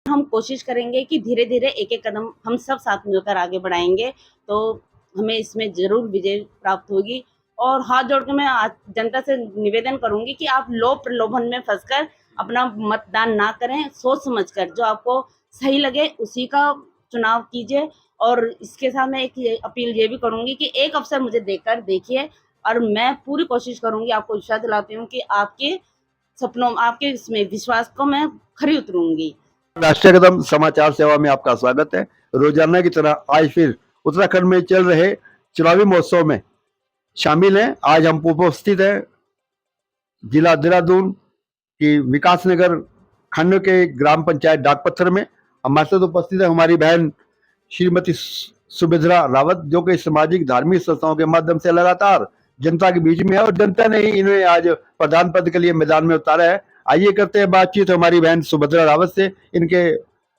हम कोशिश करेंगे कि धीरे-धीरे एक-एक कदम हम सब साथ मिलकर आगे बढ़ाएँगे, तो हमें इसमें ज़रूर विजय प्राप्त होगी। और हाथ जोड़ के मैं आज जनता से निवेदन करूँगी कि आप लोभ प्रलोभन में फँसकर अपना मतदान ना करें, सोच समझ कर जो आपको सही लगे उसी का चुनाव कीजिए। और इसके साथ मैं एक ये अपील ये भी करूँगी कि एक अवसर मुझे देकर देखिए, और मैं पूरी कोशिश करूँगी, आपको विश्वास दिलाती हूँ कि आपके सपनों, आपके इसमें विश्वास को मैं खरी उतरूँगी। राष्ट्रीय कदम समाचार सेवा में आपका स्वागत है। रोजाना की तरह आज फिर उत्तराखंड में चल रहे चुनावी महोत्सव में शामिल हैं। आज हम उपस्थित हैं जिला देहरादून की विकासनगर खंड के ग्राम पंचायत डाकपत्थर में। हमारे साथ उपस्थित है हमारी बहन श्रीमती सुभद्रा रावत, जो कि सामाजिक धार्मिक संस्थाओं के माध्यम से लगातार जनता के बीच में है और जनता ने ही इन्हें आज प्रधान पद के लिए मैदान में उतारा है। आइए करते हैं बातचीत हमारी बहन सुभद्रा रावत से। इनके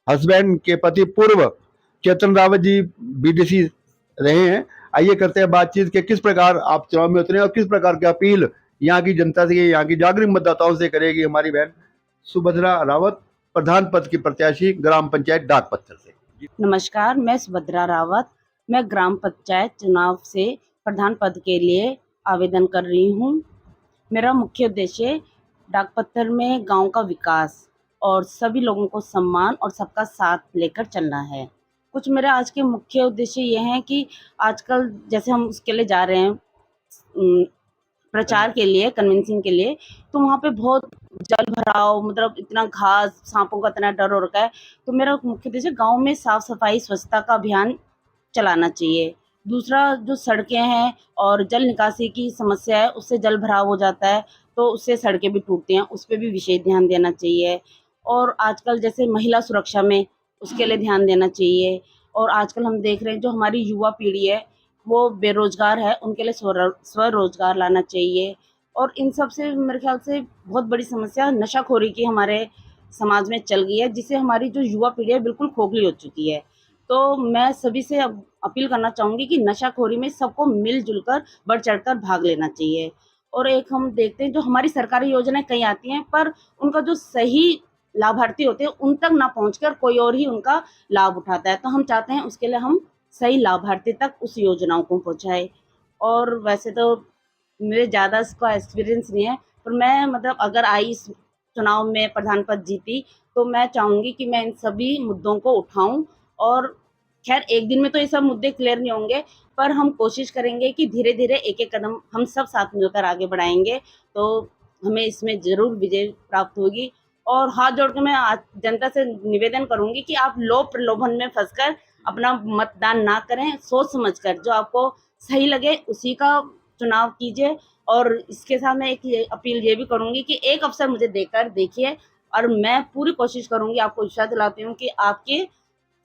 हस्बैंड के पति पूर्व चेतन रावत जी बीडीसी रहे हैं। आइए करते हैं बातचीत के किस प्रकार आप चुनाव में उतरे और किस प्रकार की अपील यहाँ की जनता से, यहाँ की जागरूक मतदाताओं से करेगी हमारी बहन सुभद्रा रावत, प्रधान पद की प्रत्याशी ग्राम पंचायत डाकपत्थर से। नमस्कार, मैं सुभद्रा रावत। मैं ग्राम पंचायत चुनाव से प्रधान पद के लिए आवेदन कर रही हूँ। मेरा मुख्य उद्देश्य डाकपत्थर में गांव का विकास और सभी लोगों को सम्मान और सबका साथ लेकर चलना है। कुछ मेरा आज के मुख्य उद्देश्य ये हैं कि आजकल जैसे हम उसके लिए जा रहे हैं प्रचार के लिए, कन्विंसिंग के लिए, तो वहाँ पे बहुत जल भराव, मतलब इतना घास, सांपों का इतना डर हो रखा है। तो मेरा मुख्य उद्देश्य गाँव में साफ-सफाई, स्वच्छता का अभियान चलाना चाहिए। दूसरा, जो सड़कें हैं और जल निकासी की समस्या है, उससे जल भराव हो जाता है, तो उससे सड़कें भी टूटती हैं, उस पे भी विशेष ध्यान देना चाहिए। और आजकल जैसे महिला सुरक्षा में, उसके लिए ध्यान देना चाहिए। और आजकल हम देख रहे हैं जो हमारी युवा पीढ़ी है, वो बेरोज़गार है, उनके लिए स्वरोज़गार लाना चाहिए। और इन सब से मेरे ख़्याल से बहुत बड़ी समस्या नशाखोरी की हमारे समाज में चल गई है, जिससे हमारी जो युवा पीढ़ी है बिल्कुल खोखली हो चुकी है। तो मैं सभी से अब अपील करना चाहूँगी कि नशाखोरी में सबको मिल-जुल कर, बढ़-चढ़ कर भाग लेना चाहिए। और एक हम देखते हैं जो हमारी सरकारी योजनाएँ कई आती हैं, पर उनका जो सही लाभार्थी होते हैं, उन तक ना पहुँचकर कोई और ही उनका लाभ उठाता है। तो हम चाहते हैं उसके लिए हम सही लाभार्थी तक उस योजनाओं को पहुँचाएँ। और वैसे तो मेरे ज़्यादा इसका एक्सपीरियंस नहीं है, पर मैं मतलब अगर आई इस चुनाव में प्रधान पद जीती, तो मैं चाहूँगी कि मैं इन सभी मुद्दों को उठाऊँ। और ख़ैर एक दिन में तो ये सब मुद्दे क्लियर नहीं होंगे, पर हम कोशिश करेंगे कि धीरे-धीरे एक-एक कदम हम सब साथ मिलकर आगे बढ़ाएँगे, तो हमें इसमें ज़रूर विजय प्राप्त होगी। और हाथ जोड़ के मैं आज जनता से निवेदन करूँगी कि आप लोभ प्रलोभन में फँसकर अपना मतदान ना करें, सोच समझ कर जो आपको सही लगे उसी का चुनाव कीजिए। और इसके साथ मैं एक ये अपील ये भी करूँगी कि एक अवसर मुझे देकर देखिए, और मैं पूरी कोशिश करूँगी, आपको विश्वास दिलाती हूँ कि आपके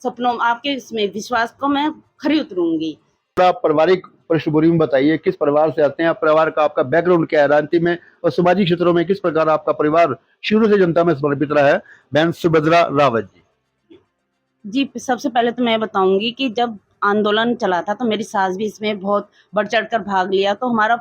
सपनों, आपके इसमें विश्वास को मैं खरी उतरूँगी। थोड़ा पारिवारिक पृष्ठभूमि में बताइए, किस परिवार से आते हैं आप, परिवार का आपका बैकग्राउंड क्या है राजनीति में और सामाजिक क्षेत्रों में किस प्रकार आपका परिवार शुरू से जनता में समर्पित रहा है, बहन सुभद्रा रावत जी। जी, सबसे पहले तो मैं बताऊँगी कि जब आंदोलन चला था, तो मेरी सास भी इसमें बहुत बढ़-चढ़ कर भाग लिया, तो हमारा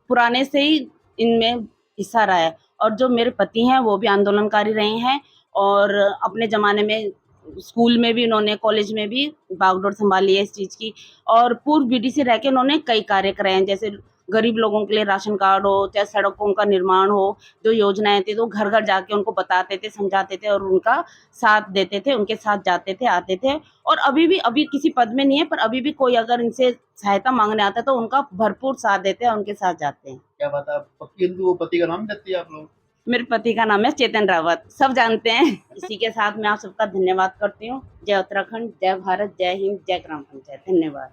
पुराने से ही इनमें हिस्सा रहा है। और जो मेरे पति हैं, वो भी आंदोलनकारी रहे हैं, और अपने ज़माने में स्कूल में भी उन्होंने, कॉलेज में भी बागडोर सँभाली है इस चीज़ की। और पूर्व बीडीसी रह के उन्होंने कई कार्य करे हैं, जैसे गरीब लोगों के लिए राशन कार्ड हो, चाहे सड़कों का निर्माण हो, जो योजनाएँ थी, तो घर-घर जाके उनको बताते थे, समझाते थे और उनका साथ देते थे, उनके साथ जाते थे, आते थे। और अभी भी, अभी किसी पद में नहीं है, पर अभी भी कोई अगर इनसे सहायता माँगने आता है, तो उनका भरपूर साथ देते हैं, उनके साथ जाते हैं। क्या बात है, किंतु पति का नाम देती है आप लोग? मेरे पति का नाम है चेतन रावत, सब जानते हैं। इसी के साथ मैं आप सबका धन्यवाद करती हूँ। जय उत्तराखंड, जय भारत, जय हिंद, जय ग्राम पंचायत। धन्यवाद।